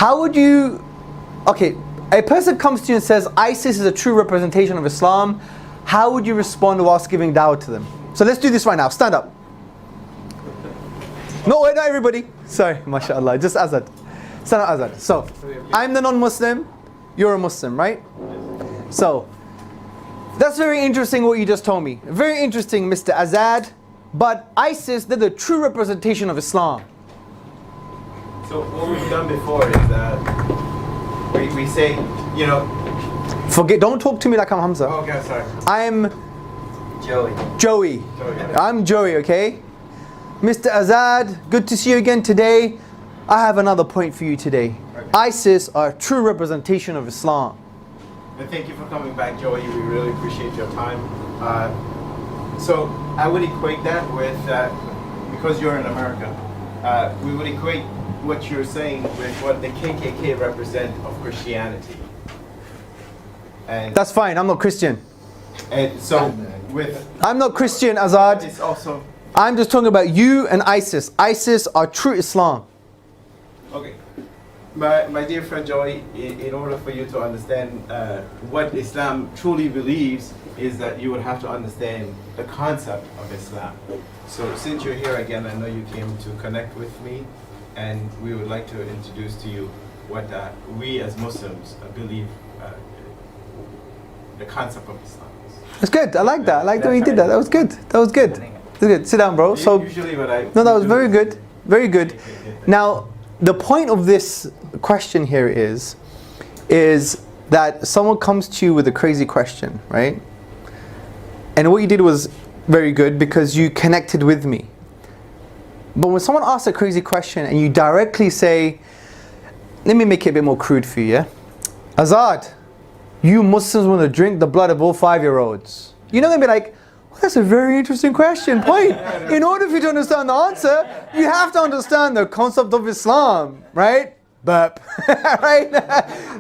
How would you, okay, a person comes to you and says ISIS is a true representation of Islam. How would you respond whilst giving da'wah to them? So let's do this right now. Stand up. No, wait, not everybody. Sorry, mashallah, just Azad. Stand up, Azad. So, I'm the non-Muslim, you're a Muslim, right? So, that's very interesting what you just told me. Very interesting, Mr. Azad. But ISIS, they're the true representation of Islam. So what we've done before is that we say, you know... Don't talk to me like I'm Hamza. Oh, okay, sorry. I'm... Joey. Joey. I'm Joey, okay? Mr. Azad, good to see you again today. I have another point for you today. Okay. ISIS are a true representation of Islam. And thank you for coming back, Joey. We really appreciate your time. So I would equate that with, because you're in America, we would equate what you're saying with what the KKK represent of Christianity. And that's fine, I'm not Christian. And so with... I'm not Christian, Azad. It's also... I'm just talking about you and ISIS. ISIS are true Islam. Okay. My dear friend Joey, in order for you to understand what Islam truly believes, is that you would have to understand the concept of Islam. So since you're here again, I know you came to connect with me, and we would like to introduce to you what we as Muslims believe the concept of Islam is. That's good. I like that. I like the way you did that. That was good. That was good. That's good. Sit down, bro. So usually what I... No, that was very good. Very good. Now, the point of this question here is that someone comes to you with a crazy question, right? And what you did was very good because you connected with me. But when someone asks a crazy question and you directly say, let me make it a bit more crude for you, yeah? Azad, you Muslims want to drink the blood of all 5-year-olds. You're not going to be like, well, that's a very interesting question. Point. In order for you to understand the answer, you have to understand the concept of Islam, right? Burp. Right?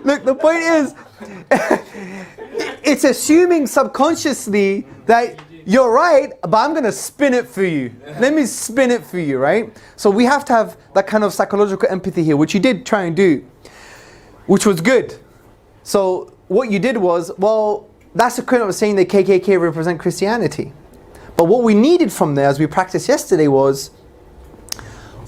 Look, the point is, it's assuming subconsciously that you're right, but I'm going to spin it for you. Let me spin it for you, right? So we have to have that kind of psychological empathy here, which you did try and do, which was good. So what you did was, well, that's the equivalent of saying the KKK represent Christianity. But what we needed from there, as we practiced yesterday, was,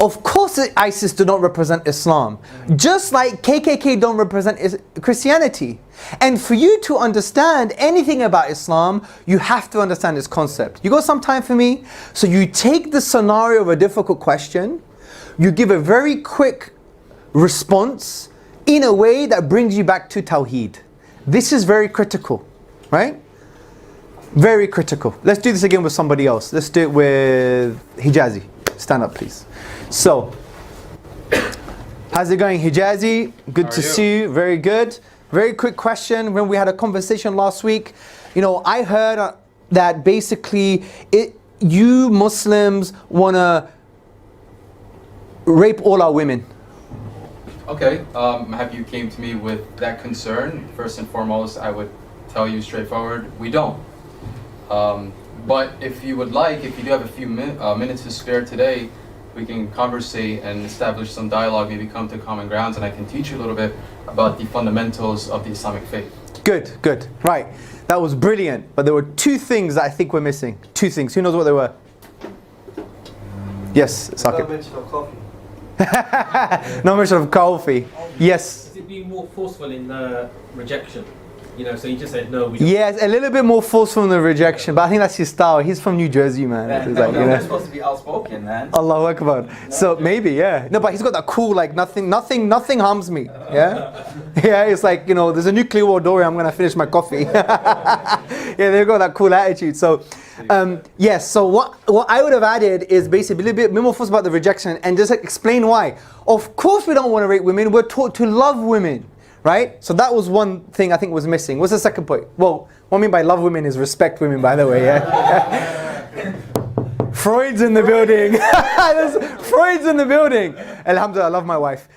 of course ISIS do not represent Islam, just like KKK don't represent Christianity. And for you to understand anything about Islam, you have to understand this concept. You got some time for me? So you take the scenario of a difficult question, you give a very quick response in a way that brings you back to Tawheed. This is very critical, right? Very critical. Let's do this again with somebody else. Let's do it with Hijazi. Stand up, please. So, how's it going, Hijazi? Good to see you. Very good. Very quick question. When we had a conversation last week, you know, I heard that basically you Muslims want to rape all our women. Okay, I'm happy you came to me with that concern. First and foremost, I would tell you straightforward, we don't. But if you would like, if you do have a few minutes to spare today, we can conversate and establish some dialogue, maybe come to common grounds, and I can teach you a little bit about the fundamentals of the Islamic faith. Good, good. Right. That was brilliant. But there were two things that I think we're missing. Two things. Who knows what they were? Yes, Saqib. No mention of coffee. No mention of coffee. Yes. Is it being more forceful in rejection? You know, so he just said no. We don't. Yes, a little bit more forceful in the rejection, but I think that's his style. He's from New Jersey, man. It's like, you know. You're supposed to be outspoken, man. Allahu Akbar. So maybe, yeah. No, but he's got that cool, like nothing harms me. Yeah, yeah. It's like, you know, there's a nuclear war. Don't worry, I'm gonna finish my coffee. Yeah, they've got that cool attitude. So, yes. So what I would have added is basically a little bit more focused about the rejection and just explain why. Of course, we don't want to rape women. We're taught to love women. Right? So that was one thing I think was missing. What's the second point? Well, what I mean by love women is respect women, by the way, yeah? Freud's in the building. Freud's in the building. Alhamdulillah, I love my wife.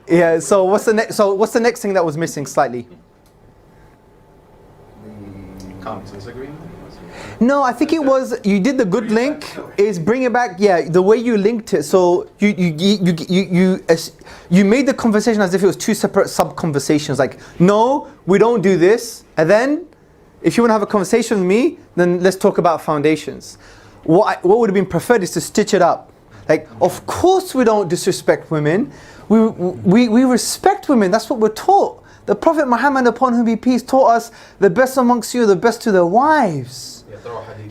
Yeah, so what's the next thing that was missing slightly? Consensus agreement? No, I think it was you did the good link. Is bring it back. Yeah, the way you linked it. So you made the conversation as if it was two separate sub conversations. Like, no, we don't do this. And then, if you want to have a conversation with me, then let's talk about foundations. What would have been preferred is to stitch it up. Like, of course we don't disrespect women. We respect women. That's what we're taught. The Prophet Muhammad, upon whom be peace, taught us the best amongst you are the best to their wives.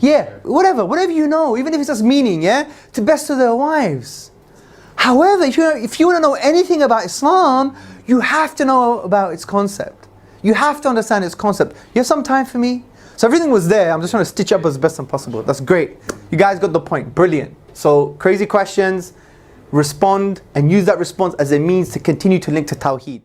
Yeah, whatever you know, even if it's just meaning, yeah, to best to their wives. However, if you want to know anything about Islam, you have to know about its concept. You have to understand its concept. You have some time for me? So everything was there. I'm just trying to stitch up as best as possible. That's great. You guys got the point. Brilliant. So crazy questions, respond and use that response as a means to continue to link to Tawheed.